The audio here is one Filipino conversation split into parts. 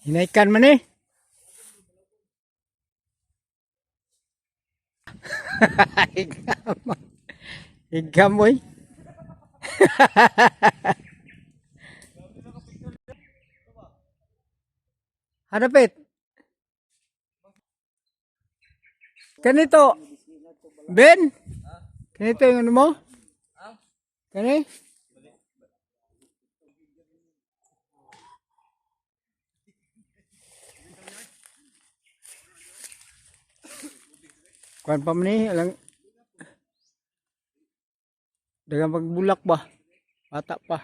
Hinaikan man eh. Higam. Higam boy. Harapit. Kanito. Ben. Kanito yung ano mo? Kani? Kuan pa man eh. Alang. Dagang pagbulak ba? Bata pa.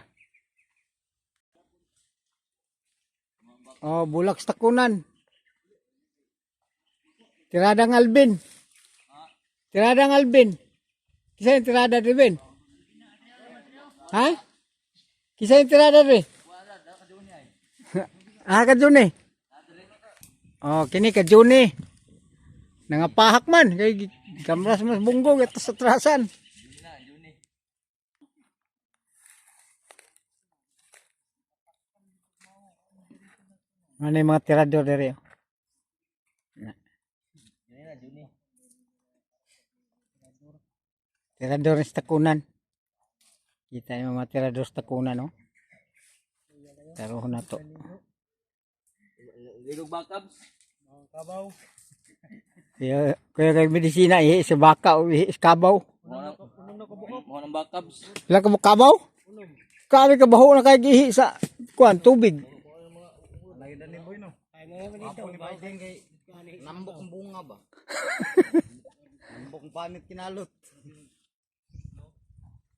Oh, bulak sa takunan. Tiradang Alvin. Tiradang Alvin. Kisa yung tirada rin, Ben? Ha? Kisa yung tirada rin? Ah, kadun eh. Oh, kini kadun eh. Nangapahak man. Kay kamras mas bunggog at sa trasan. Ano yung mga tirador dari? Tirador sa takunan. Kita yung mga tirador sa takunan, no? Taruhan na to. Ligog bakabs. Kabaw. Kaya kay medisina, sa baka o kabaw. Mo nang bakabs. Ilang ka mo kabaw? Kami kabaho na kay gihi sa kuan tubig. Lagi dali boy no. Ay mo dito ni Biden kay nambok ang bunga ba? Nambok ang panit kinalot.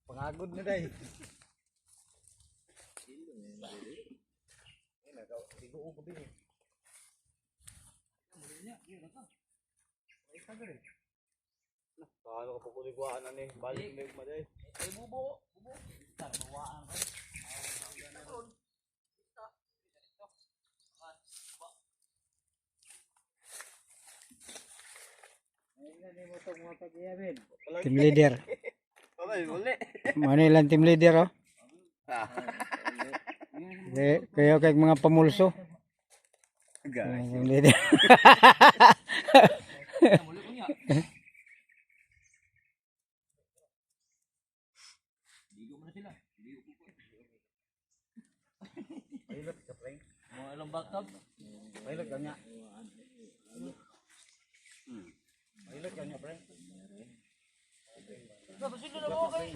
Pangagod na day. Paano ka pagkuliguan na ni balik mo maday? Ay bubo. Tarbuwaan ka. Team leader. Uli. Mana ilang team leader oh? Kayo kay mga pamulso. Team leader. Pilot ka pre. Mo ilang bakab? Pilot ka nya. Pilot ka nya pre. Tapos sila na mo kay.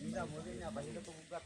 Hindi mo din niya bahilo tugat.